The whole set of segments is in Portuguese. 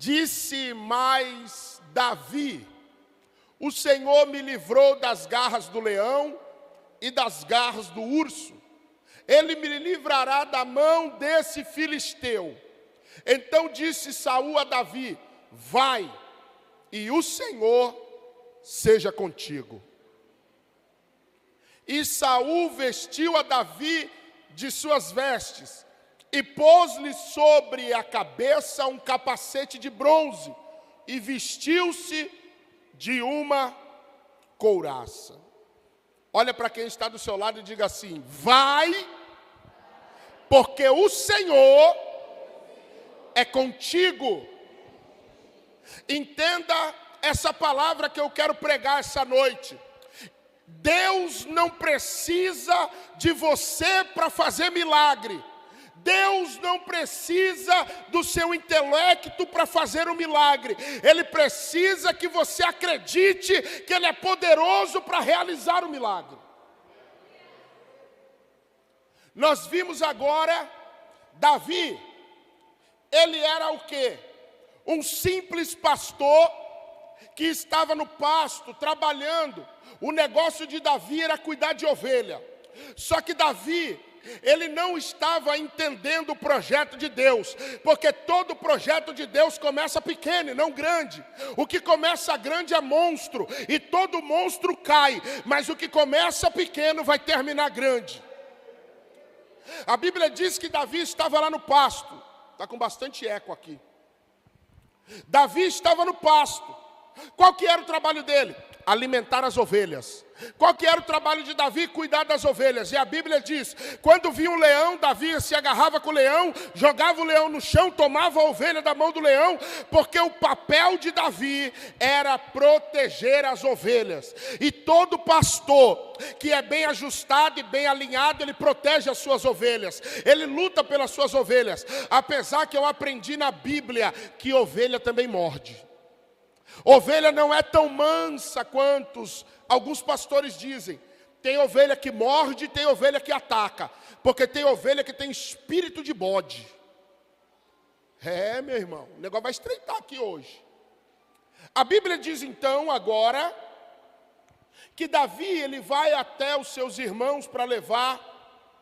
Disse mais Davi: o Senhor me livrou das garras do leão e das garras do urso. Ele me livrará da mão desse filisteu. Então disse Saul a Davi: vai, e o Senhor seja contigo. E Saul vestiu a Davi de suas vestes e pôs-lhe sobre a cabeça um capacete de bronze e vestiu-se de uma couraça. Olha para quem está do seu lado e diga assim: vai, porque o Senhor é contigo. Entenda essa palavra que eu quero pregar essa noite. Deus não precisa de você para fazer milagre. Deus não precisa do seu intelecto para fazer um milagre. Ele precisa que você acredite que Ele é poderoso para realizar o milagre. Nós vimos agora Davi. Ele era o quê? Um simples pastor que estava no pasto trabalhando. O negócio de Davi era cuidar de ovelha. Só que Davi, ele não estava entendendo o projeto de Deus, porque todo projeto de Deus começa pequeno e não grande. O que começa grande é monstro, e todo monstro cai, mas o que começa pequeno vai terminar grande. A Bíblia diz que Davi estava lá no pasto. Está com bastante eco aqui. Davi estava no pasto. Qual que era o trabalho dele? Alimentar as ovelhas. Qual que era o trabalho de Davi? Cuidar das ovelhas. E a Bíblia diz, quando via um leão, Davi se agarrava com o leão, jogava o leão no chão, tomava a ovelha da mão do leão, porque o papel de Davi era proteger as ovelhas. E todo pastor que é bem ajustado e bem alinhado, ele protege as suas ovelhas, ele luta pelas suas ovelhas. Apesar que eu aprendi na Bíblia que ovelha também morde. Ovelha não é tão mansa quanto alguns pastores dizem. Tem ovelha que morde, tem ovelha que ataca. Porque tem ovelha que tem espírito de bode. É, meu irmão, o negócio vai estreitar aqui hoje. A Bíblia diz então agora que Davi, ele vai até os seus irmãos para levar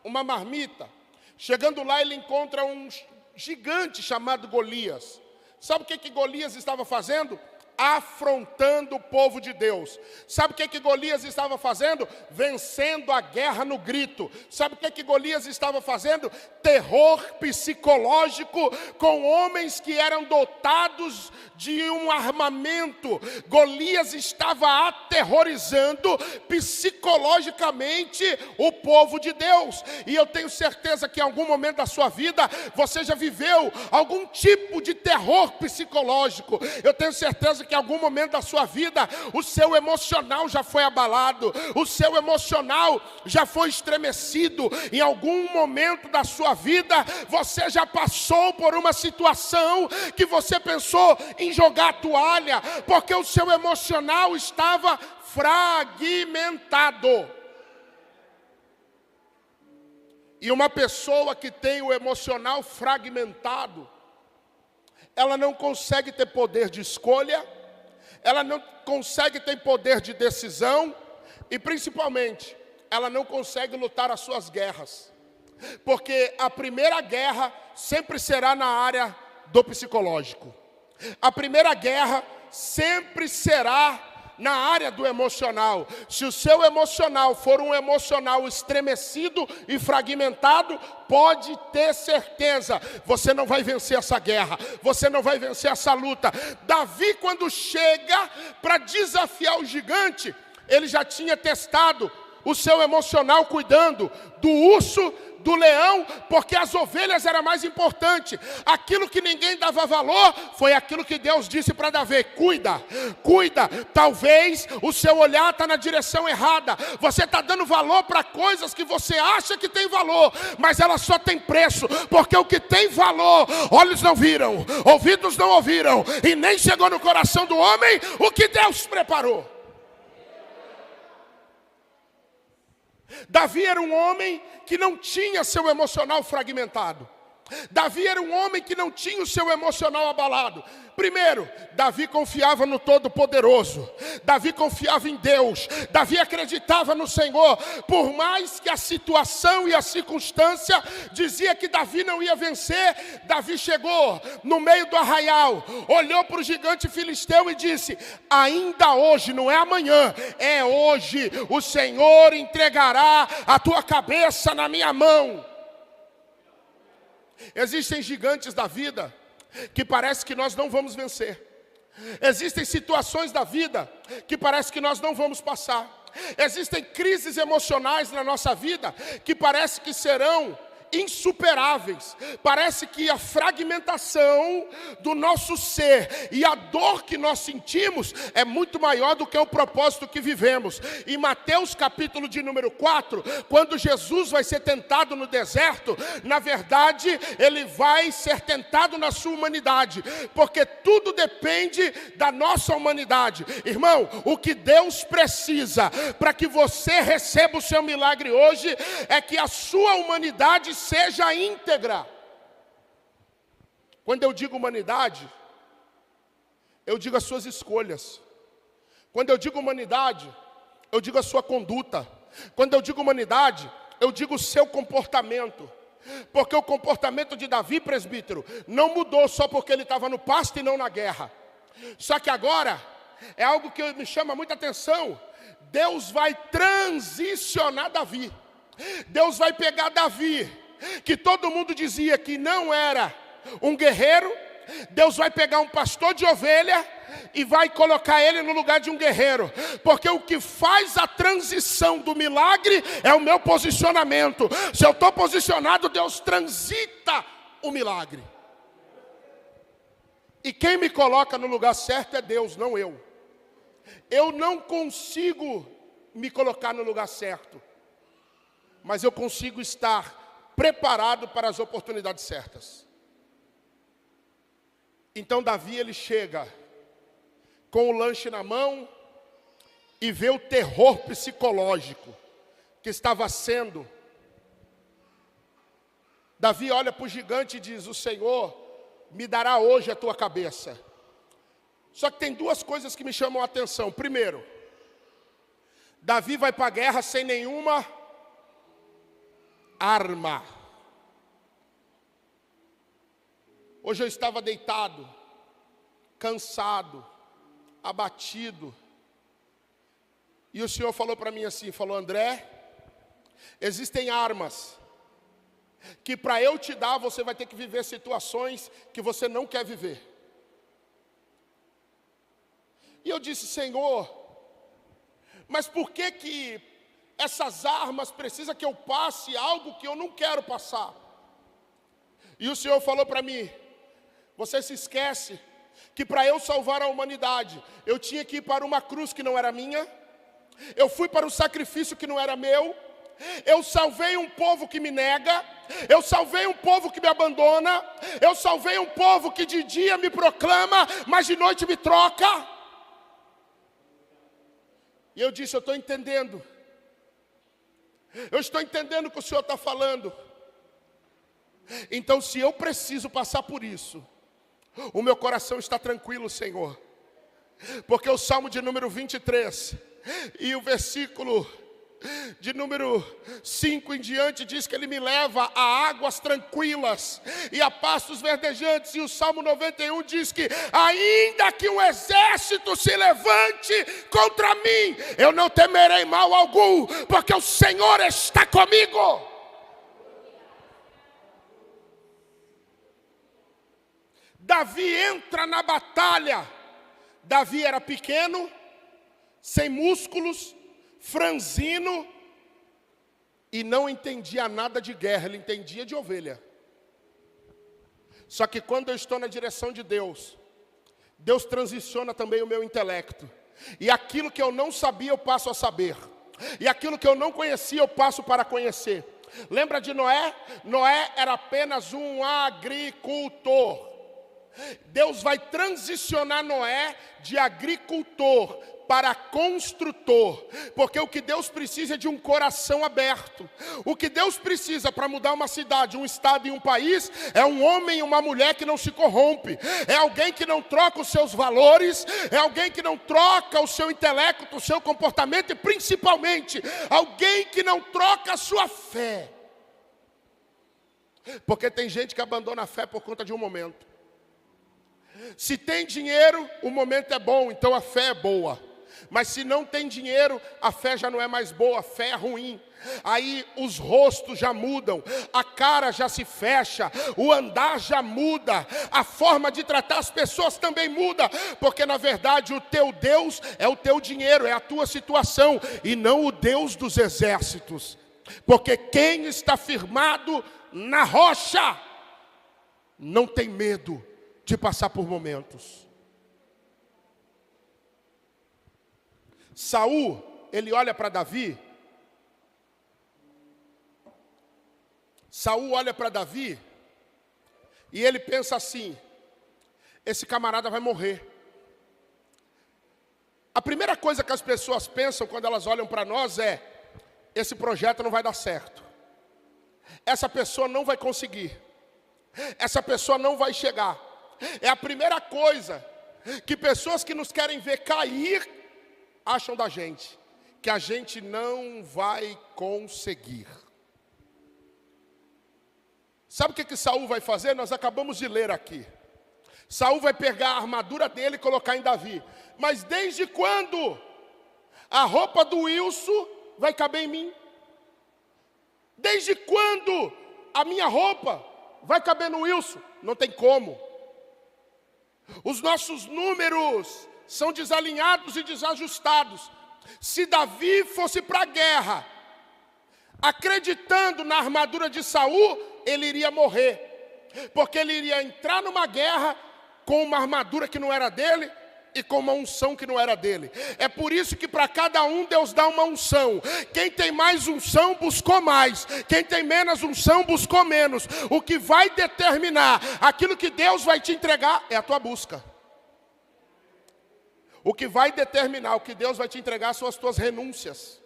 uma marmita. Chegando lá, ele encontra um gigante chamado Golias. Sabe o que Golias estava fazendo? Afrontando o povo de Deus. Sabe o que Golias estava fazendo? Vencendo a guerra no grito. Sabe o que Golias estava fazendo? Terror psicológico com homens que eram dotados de um armamento. Golias estava aterrorizando psicologicamente o povo de Deus. E eu tenho certeza que em algum momento da sua vida você já viveu algum tipo de terror psicológico. Eu tenho certeza que em algum momento da sua vida o seu emocional já foi abalado, o seu emocional já foi estremecido. Em algum momento da sua vida você já passou por uma situação que você pensou em jogar a toalha, porque o seu emocional estava fragmentado. E uma pessoa que tem o emocional fragmentado, ela não consegue ter poder de escolha, ela não consegue ter poder de decisão e, principalmente, ela não consegue lutar as suas guerras. Porque a primeira guerra sempre será na área do psicológico. A primeira guerra sempre será na área do emocional. Se o seu emocional for um emocional estremecido e fragmentado, pode ter certeza, você não vai vencer essa guerra, você não vai vencer essa luta. Davi, quando chega para desafiar o gigante, ele já tinha testado o seu emocional cuidando do urso, do leão, porque as ovelhas era mais importante. Aquilo que ninguém dava valor foi aquilo que Deus disse para Davi: cuida, cuida. Talvez o seu olhar está na direção errada. Você está dando valor para coisas que você acha que tem valor, mas ela só tem preço, porque o que tem valor, olhos não viram, ouvidos não ouviram, e nem chegou no coração do homem o que Deus preparou. Davi era um homem que não tinha seu emocional fragmentado. Davi era um homem que não tinha o seu emocional abalado. Primeiro, Davi confiava no Todo-Poderoso. Davi confiava em Deus. Davi acreditava no Senhor. Por mais que a situação e a circunstância dizia que Davi não ia vencer, Davi chegou no meio do arraial, olhou para o gigante filisteu e disse: ainda hoje, não é amanhã, é hoje, o Senhor entregará a tua cabeça na minha mão. Existem gigantes da vida que parece que nós não vamos vencer. Existem situações da vida que parece que nós não vamos passar. Existem crises emocionais na nossa vida que parece que serão insuperáveis. Parece que a fragmentação do nosso ser e a dor que nós sentimos é muito maior do que o propósito que vivemos. Em Mateus capítulo de número 4, quando Jesus vai ser tentado no deserto, na verdade ele vai ser tentado na sua humanidade, porque tudo depende da nossa humanidade. Irmão, o que Deus precisa para que você receba o seu milagre hoje é que a sua humanidade seja íntegra. Quando eu digo humanidade, eu digo as suas escolhas. Quando eu digo humanidade, eu digo a sua conduta. Quando eu digo humanidade, eu digo o seu comportamento. Porque o comportamento de Davi, presbítero, não mudou só porque ele estava no pasto e não na guerra. Só que agora, é algo que me chama muita atenção. Deus vai transicionar Davi. Deus vai pegar Davi, que todo mundo dizia que não era um guerreiro. Deus vai pegar um pastor de ovelha e vai colocar ele no lugar de um guerreiro. Porque o que faz a transição do milagre é o meu posicionamento. Se eu estou posicionado, Deus transita o milagre. E quem me coloca no lugar certo é Deus, não eu. Eu não consigo me colocar no lugar certo, mas eu consigo estar preparado para as oportunidades certas. Então Davi, ele chega com o lanche na mão e vê o terror psicológico que estava sendo. Davi olha para o gigante e diz: o Senhor me dará hoje a tua cabeça. Só que tem duas coisas que me chamam a atenção. Primeiro, Davi vai para a guerra sem nenhuma arma. Hoje eu estava deitado, cansado, abatido, e o Senhor falou para mim assim, falou: André, existem armas que para eu te dar você vai ter que viver situações que você não quer viver. E eu disse: Senhor, mas por que essas armas precisam que eu passe algo que eu não quero passar? E o Senhor falou para mim: você se esquece que para eu salvar a humanidade, eu tinha que ir para uma cruz que não era minha, eu fui para um sacrifício que não era meu, eu salvei um povo que me nega, eu salvei um povo que me abandona, eu salvei um povo que de dia me proclama, mas de noite me troca. E eu disse: eu estou entendendo. Eu estou entendendo o que o Senhor está falando. Então, se eu preciso passar por isso, o meu coração está tranquilo, Senhor. Porque o Salmo de número 23 e o versículo de número 5 em diante diz que Ele me leva a águas tranquilas e a pastos verdejantes. E o Salmo 91 diz que ainda que um exército se levante contra mim, eu não temerei mal algum, porque o Senhor está comigo. Davi entra na batalha. Davi era pequeno, sem músculos, franzino, e não entendia nada de guerra, ele entendia de ovelha. Só que quando eu estou na direção de Deus, Deus transiciona também o meu intelecto. E aquilo que eu não sabia, eu passo a saber. E aquilo que eu não conhecia, eu passo para conhecer. Lembra de Noé? Noé era apenas um agricultor. Deus vai transicionar Noé de agricultor para construtor, porque o que Deus precisa é de um coração aberto. O que Deus precisa para mudar uma cidade, um estado e um país, é um homem e uma mulher que não se corrompe, é alguém que não troca os seus valores, é alguém que não troca o seu intelecto, o seu comportamento e principalmente, alguém que não troca a sua fé. Porque tem gente que abandona a fé por conta de um momento. Se tem dinheiro, o momento é bom, então a fé é boa. Mas se não tem dinheiro, a fé já não é mais boa, a fé é ruim. Aí os rostos já mudam, a cara já se fecha, o andar já muda, a forma de tratar as pessoas também muda. Porque na verdade o teu Deus é o teu dinheiro, é a tua situação, e não o Deus dos exércitos. Porque quem está firmado na rocha não tem medo de passar por momentos. Saul, ele olha para Davi. Saul olha para Davi e ele pensa assim: esse camarada vai morrer. A primeira coisa que as pessoas pensam quando elas olham para nós é: esse projeto não vai dar certo. Essa pessoa não vai conseguir. Essa pessoa não vai chegar. É a primeira coisa que pessoas que nos querem ver cair acham da gente, que a gente não vai conseguir. Sabe o que Saul vai fazer? Nós acabamos de ler aqui. Saul vai pegar a armadura dele e colocar em Davi. Mas desde quando a roupa do Wilson vai caber em mim? Desde quando a minha roupa vai caber no Wilson? Não tem como. Os nossos números são desalinhados e desajustados. Se Davi fosse para a guerra, acreditando na armadura de Saul, ele iria morrer. Porque ele iria entrar numa guerra com uma armadura que não era dele e com uma unção que não era dele. É por isso que para cada um Deus dá uma unção. Quem tem mais unção buscou mais, quem tem menos unção buscou menos. O que vai determinar aquilo que Deus vai te entregar é a tua busca. O que vai determinar o que Deus vai te entregar são as tuas renúncias.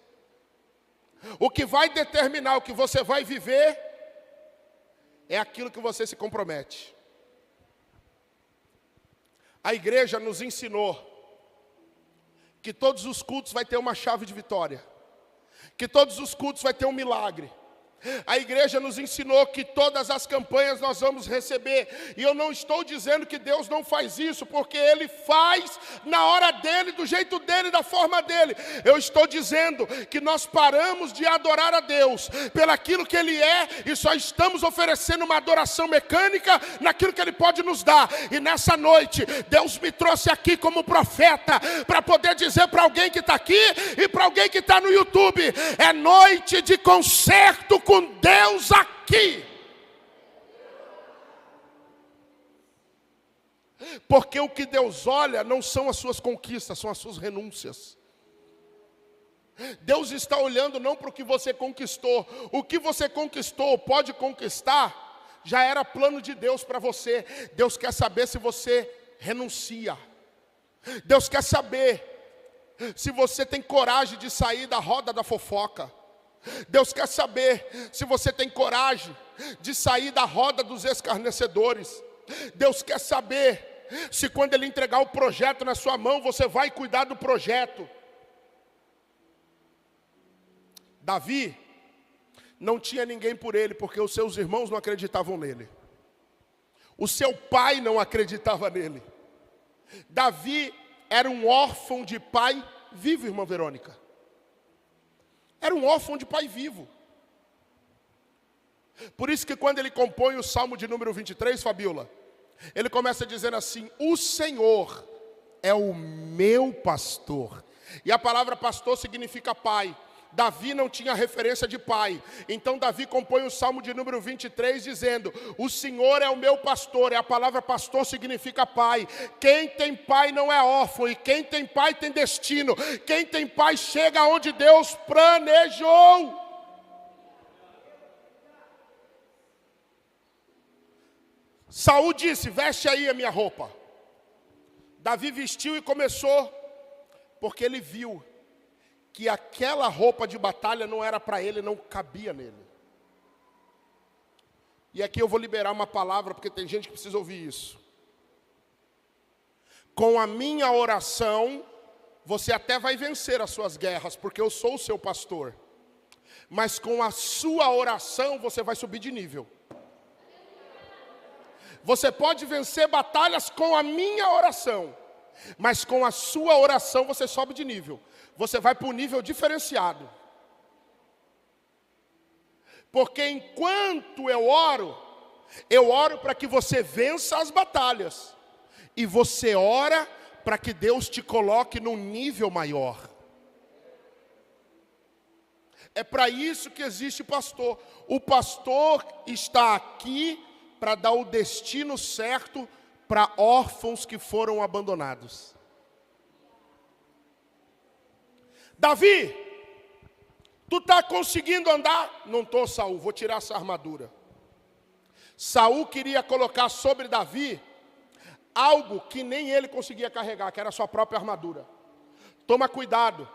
O que vai determinar o que você vai viver é aquilo que você se compromete. A igreja nos ensinou que todos os cultos vai ter uma chave de vitória, que todos os cultos vai ter um milagre. A igreja nos ensinou que todas as campanhas nós vamos receber. E eu não estou dizendo que Deus não faz isso, porque Ele faz na hora dEle, do jeito dEle, da forma dEle. Eu estou dizendo que nós paramos de adorar a Deus pelaquilo que Ele é, e só estamos oferecendo uma adoração mecânica naquilo que Ele pode nos dar. E nessa noite, Deus me trouxe aqui como profeta, para poder dizer para alguém que está aqui e para alguém que está no YouTube: é noite de concerto com Deus aqui. Porque o que Deus olha não são as suas conquistas, são as suas renúncias. Deus está olhando não para o que você conquistou. O que você conquistou ou pode conquistar já era plano de Deus para você. Deus quer saber se você renuncia. Deus quer saber se você tem coragem de sair da roda da fofoca. Deus quer saber se você tem coragem de sair da roda dos escarnecedores. Deus quer saber se quando Ele entregar o projeto na sua mão, você vai cuidar do projeto. Davi não tinha ninguém por ele, porque os seus irmãos não acreditavam nele. O seu pai não acreditava nele. Davi era um órfão de pai vivo, irmã Verônica. Era um órfão de pai vivo. Por isso que quando ele compõe o Salmo de número 23, Fabiola, ele começa dizendo assim: o Senhor é o meu pastor. E a palavra pastor significa pai. Davi não tinha referência de pai. Então Davi compõe o Salmo de número 23 dizendo: o Senhor é o meu pastor. E a palavra pastor significa pai. Quem tem pai não é órfão. E quem tem pai tem destino. Quem tem pai chega onde Deus planejou. Saul disse: veste aí a minha roupa. Davi vestiu e começou Porque ele viu que aquela roupa de batalha não era para ele, não cabia nele. E aqui eu vou liberar uma palavra, porque tem gente que precisa ouvir isso. Com a minha oração, você até vai vencer as suas guerras, porque eu sou o seu pastor. Mas com a sua oração, você vai subir de nível. Você pode vencer batalhas com a minha oração, mas com a sua oração você sobe de nível. Você vai para um nível diferenciado. Porque enquanto eu oro para que você vença as batalhas. E você ora para que Deus te coloque num nível maior. É para isso que existe pastor. O pastor está aqui para dar o destino certo para órfãos que foram abandonados. Davi, tu está conseguindo andar? Não estou, Saul, vou tirar essa armadura. Saul queria colocar sobre Davi algo que nem ele conseguia carregar, que era a sua própria armadura. Toma cuidado,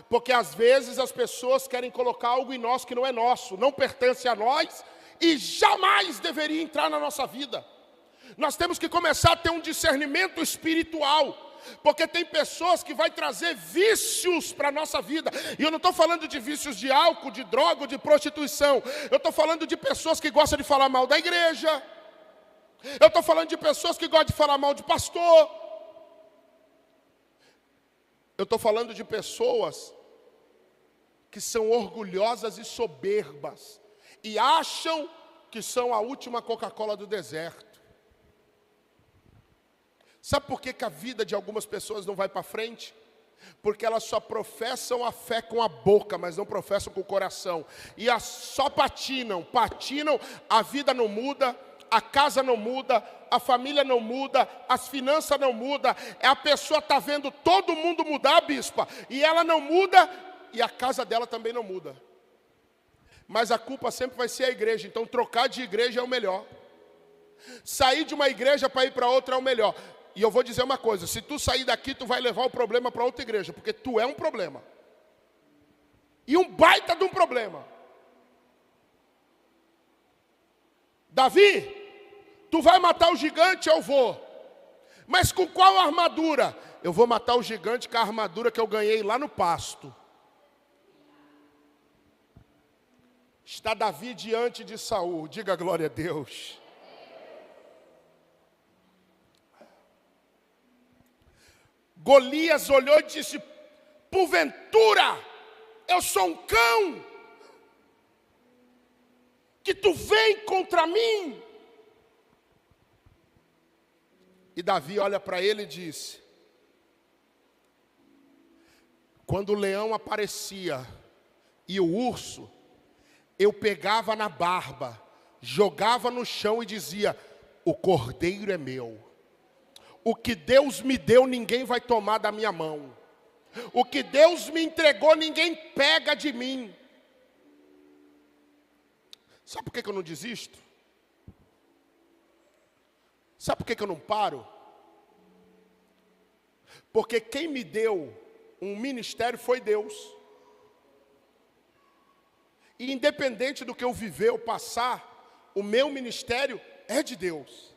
porque às vezes as pessoas querem colocar algo em nós que não é nosso, não pertence a nós e jamais deveria entrar na nossa vida. Nós temos que começar a ter um discernimento espiritual, porque tem pessoas que vai trazer vícios para a nossa vida. E eu não estou falando de vícios de álcool, de droga, de prostituição. Eu estou falando de pessoas que gostam de falar mal da igreja. Eu estou falando de pessoas que gostam de falar mal de pastor. Eu estou falando de pessoas que são orgulhosas e soberbas e acham que são a última Coca-Cola do deserto. Sabe por que a vida de algumas pessoas não vai para frente? Porque elas só professam a fé com a boca, mas não professam com o coração. E só patinam, a vida não muda, a casa não muda, a família não muda, as finanças não mudam. A pessoa está vendo todo mundo mudar, bispa, e ela não muda, e a casa dela também não muda. Mas a culpa sempre vai ser a igreja, então trocar de igreja é o melhor. Sair de uma igreja para ir para outra é o melhor. E eu vou dizer uma coisa, se tu sair daqui, tu vai levar o problema para outra igreja, porque tu é um problema. E um baita de um problema. Davi, tu vai matar o gigante? Eu vou. Mas com qual armadura? Eu vou matar o gigante com a armadura que eu ganhei lá no pasto. Está Davi diante de Saul, diga glória a Deus. Golias olhou e disse: porventura, eu sou um cão, que tu vem contra mim? E Davi olha para ele e disse: quando o leão aparecia e o urso, eu pegava na barba, jogava no chão e dizia: o cordeiro é meu. O que Deus me deu, ninguém vai tomar da minha mão. O que Deus me entregou, ninguém pega de mim. Sabe por que eu não desisto? Sabe por que eu não paro? Porque quem me deu um ministério foi Deus. E independente do que eu viver ou passar, o meu ministério é de Deus.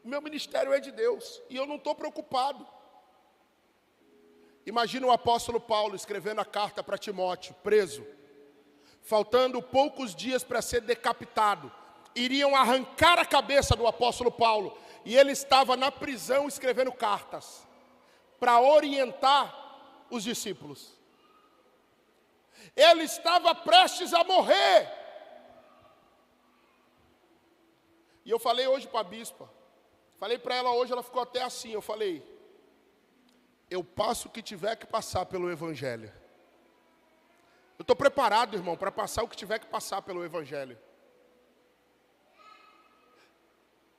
O meu ministério é de Deus e eu não estou preocupado. Imagina o apóstolo Paulo escrevendo a carta para Timóteo, preso. Faltando poucos dias para ser decapitado. Iriam arrancar a cabeça do apóstolo Paulo. E ele estava na prisão escrevendo cartas para orientar os discípulos. Ele estava prestes a morrer. E eu falei hoje para a bispa. Falei para ela hoje, ela ficou até assim. Eu falei: eu passo o que tiver que passar pelo Evangelho. Eu estou preparado, irmão, para passar o que tiver que passar pelo Evangelho.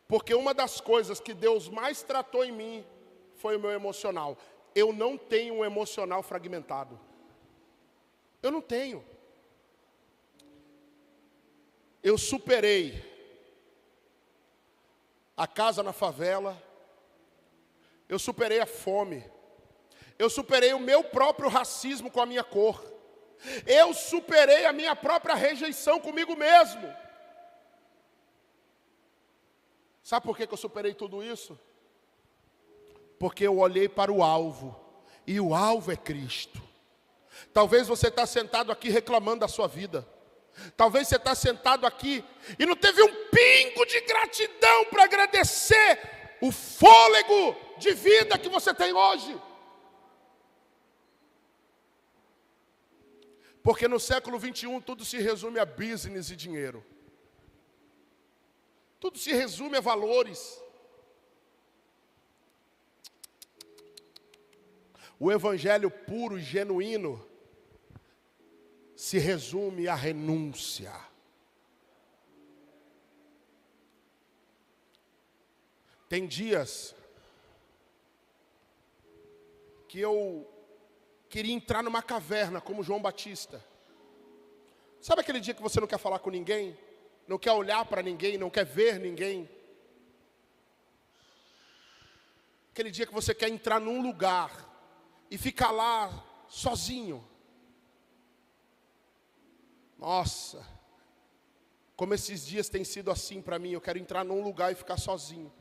Porque uma das coisas que Deus mais tratou em mim foi o meu emocional. Eu não tenho um emocional fragmentado. Eu não tenho. Eu superei a casa na favela. Eu superei a fome. Eu superei o meu próprio racismo com a minha cor. Eu superei a minha própria rejeição comigo mesmo. Sabe por que eu superei tudo isso? Porque eu olhei para o alvo. E o alvo é Cristo. Talvez você está sentado aqui reclamando da sua vida. Talvez você está sentado aqui e não teve um pingo de gratidão para agradecer o fôlego de vida que você tem hoje. Porque no século 21 tudo se resume a business e dinheiro. Tudo se resume a valores. O evangelho puro e genuíno se resume à renúncia. Tem dias que eu queria entrar numa caverna como João Batista. Sabe aquele dia que você não quer falar com ninguém? Não quer olhar para ninguém, não quer ver ninguém? Aquele dia que você quer entrar num lugar e ficar lá sozinho. Nossa, como esses dias têm sido assim para mim. Eu quero entrar num lugar e ficar sozinho.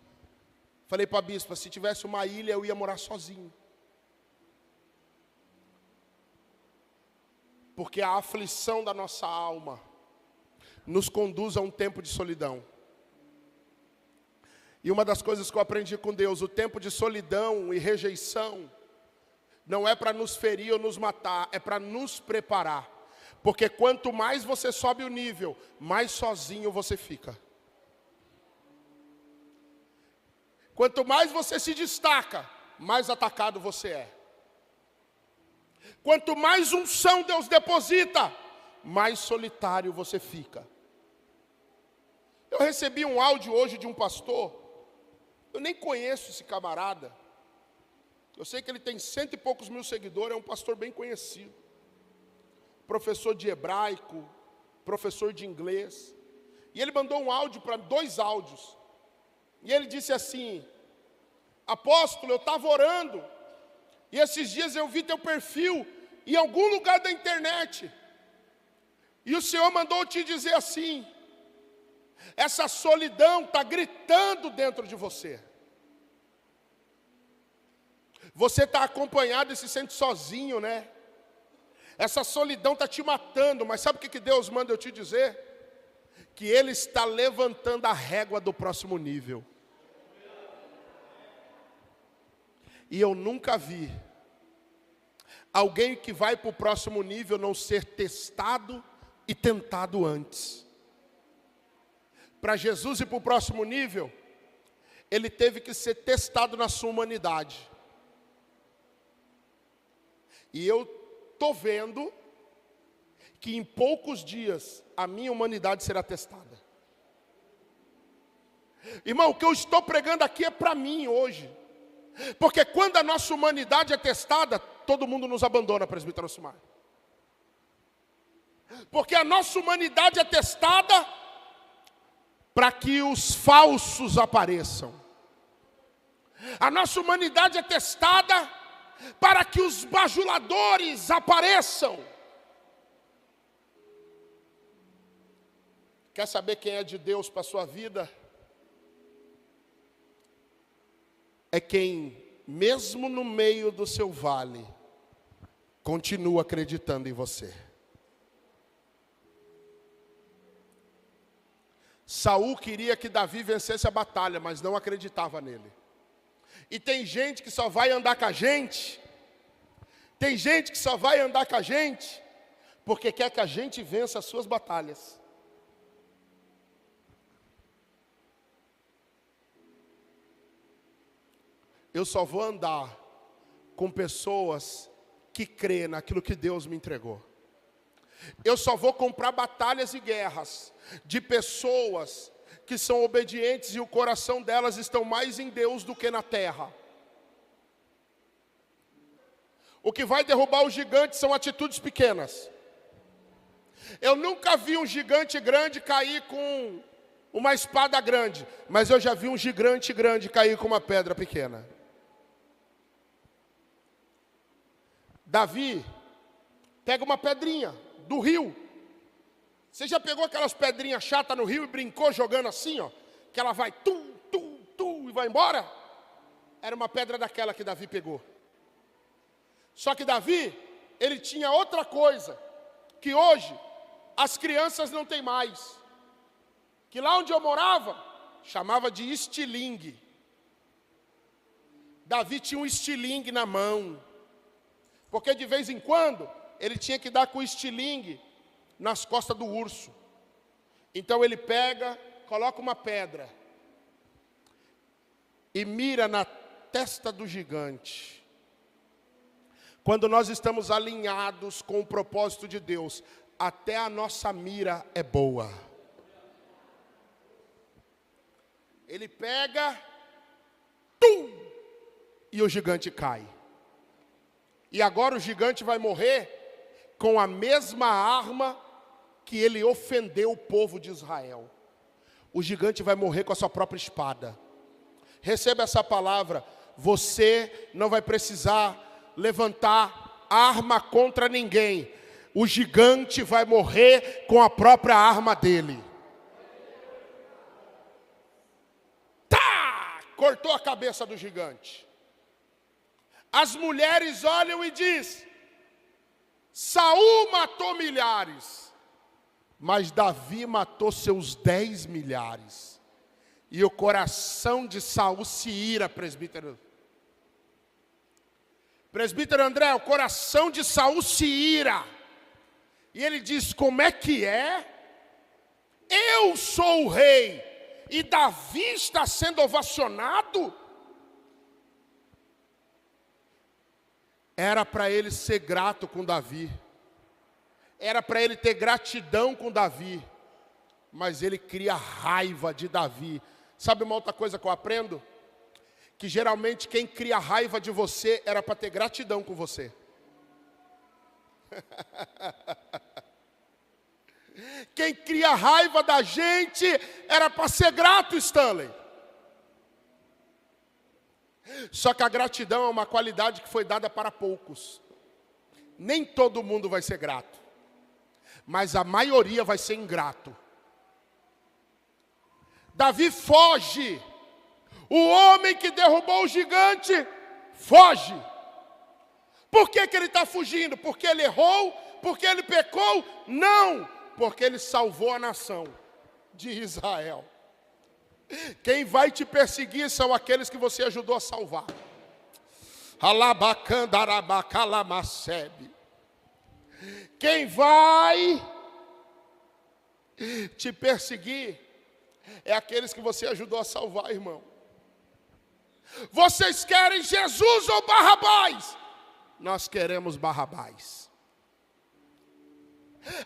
Falei para a bispa, se tivesse uma ilha eu ia morar sozinho. Porque a aflição da nossa alma nos conduz a um tempo de solidão. E uma das coisas que eu aprendi com Deus, o tempo de solidão e rejeição não é para nos ferir ou nos matar, é para nos preparar. Porque quanto mais você sobe o nível, mais sozinho você fica. Quanto mais você se destaca, mais atacado você é. Quanto mais unção Deus deposita, mais solitário você fica. Eu recebi um áudio hoje de um pastor. Eu nem conheço esse camarada. Eu sei que ele tem 100 e poucos mil seguidores, é um pastor bem conhecido. Professor de hebraico, professor de inglês. E ele mandou um áudio para 2 áudios. E ele disse assim: apóstolo, eu estava orando, e esses dias eu vi teu perfil em algum lugar da internet. E o Senhor mandou te dizer assim: essa solidão está gritando dentro de você. Você está acompanhado e se sente sozinho, né? Essa solidão está te matando, mas sabe o que Deus manda eu te dizer? Que Ele está levantando a régua do próximo nível. E eu nunca vi alguém que vai para o próximo nível não ser testado e tentado antes. Para Jesus ir para o próximo nível, Ele teve que ser testado na sua humanidade. E eu estou vendo que em poucos dias a minha humanidade será testada. Irmão, o que eu estou pregando aqui é para mim hoje. Porque quando a nossa humanidade é testada, todo mundo nos abandona, presbítero Sumar. Porque a nossa humanidade é testada para que os falsos apareçam. A nossa humanidade é testada para que os bajuladores apareçam. Quer saber quem é de Deus para a sua vida? É quem, mesmo no meio do seu vale, continua acreditando em você. Saul queria que Davi vencesse a batalha, mas não acreditava nele. E tem gente que só vai andar com a gente, porque quer que a gente vença as suas batalhas. Eu só vou andar com pessoas que crêem naquilo que Deus me entregou. Eu só vou comprar batalhas e guerras de pessoas que são obedientes e o coração delas estão mais em Deus do que na terra. O que vai derrubar os gigantes são atitudes pequenas. Eu nunca vi um gigante grande cair com uma espada grande, mas eu já vi um gigante grande cair com uma pedra pequena. Davi pega uma pedrinha do rio. Você já pegou aquelas pedrinhas chatas no rio e brincou jogando assim, ó? Que ela vai e vai embora? Era uma pedra daquela que Davi pegou. Só que Davi, ele tinha outra coisa, que hoje as crianças não têm mais. Que lá onde eu morava, chamava de estilingue. Davi tinha um estilingue na mão. Porque de vez em quando, ele tinha que dar com o estilingue nas costas do urso. Então ele pega, coloca uma pedra e mira na testa do gigante. Quando nós estamos alinhados com o propósito de Deus, até a nossa mira é boa. Ele pega, e o gigante cai. E agora o gigante vai morrer com a mesma arma que ele ofendeu o povo de Israel. O gigante vai morrer com a sua própria espada. Receba essa palavra. Você não vai precisar levantar arma contra ninguém. O gigante vai morrer com a própria arma dele. Tá! Cortou a cabeça do gigante. As mulheres olham e dizem: Saul matou milhares, mas Davi matou seus 10 milhares. E o coração de Saul se ira, presbítero. Presbítero André, o coração de Saul se ira. E ele diz: como é que é? Eu sou o rei e Davi está sendo ovacionado? Era para ele ser grato com Davi. Era para ele ter gratidão com Davi. Mas ele cria raiva de Davi. Sabe uma outra coisa que eu aprendo? Que geralmente quem cria raiva de você era para ter gratidão com você. Quem cria raiva da gente era para ser grato, Stanley. Só que a gratidão é uma qualidade que foi dada para poucos. Nem todo mundo vai ser grato, mas a maioria vai ser ingrato. Davi foge. O homem que derrubou o gigante foge. Por que ele está fugindo? Porque ele errou? Porque ele pecou? Não, porque ele salvou a nação de Israel. Quem vai te perseguir são aqueles que você ajudou a salvar. Quem vai te perseguir é aqueles que você ajudou a salvar, irmão. Vocês querem Jesus ou Barrabás? Nós queremos Barrabás.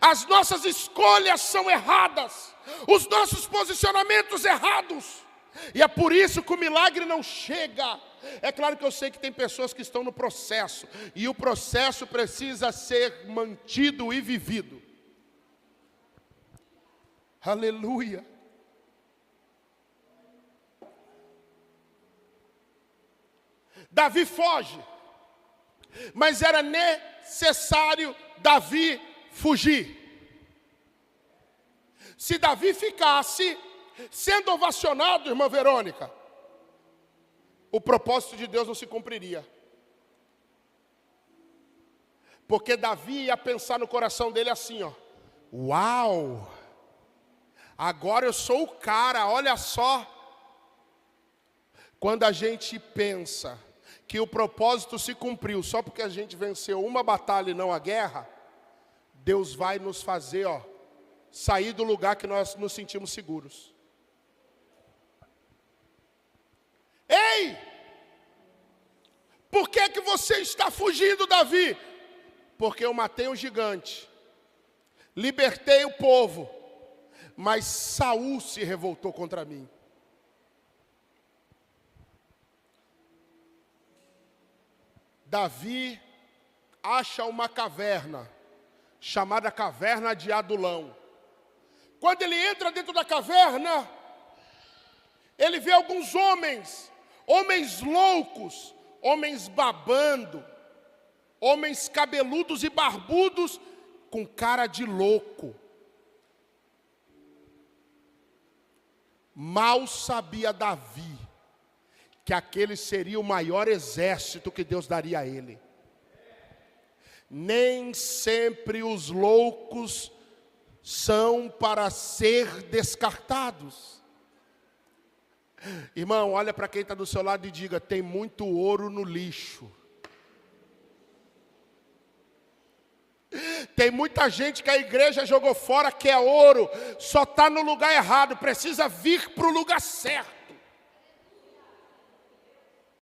As nossas escolhas são erradas, os nossos posicionamentos errados, e é por isso que o milagre não chega. É claro que eu sei que tem pessoas que estão no processo, e o processo precisa ser mantido e vivido. Aleluia. Davi foge, mas era necessário Davi fugir. Se Davi ficasse sendo ovacionado, irmã Verônica, o propósito de Deus não se cumpriria. Porque Davi ia pensar no coração dele assim, ó: uau, agora eu sou o cara, olha só. Quando a gente pensa que o propósito se cumpriu só porque a gente venceu uma batalha e não a guerra, Deus vai nos fazer, ó, sair do lugar que nós nos sentimos seguros. Ei! Por que que você está fugindo, Davi? Porque eu matei um gigante, libertei o povo, mas Saul se revoltou contra mim. Davi acha uma caverna, chamada Caverna de Adulão. Quando ele entra dentro da caverna, ele vê alguns homens loucos, homens babando, homens cabeludos e barbudos com cara de louco. Mal sabia Davi que aquele seria o maior exército que Deus daria a ele. Nem sempre os loucos são para ser descartados. Irmão, olha para quem está do seu lado e diga: tem muito ouro no lixo. Tem muita gente que a igreja jogou fora que é ouro, só está no lugar errado, precisa vir para o lugar certo.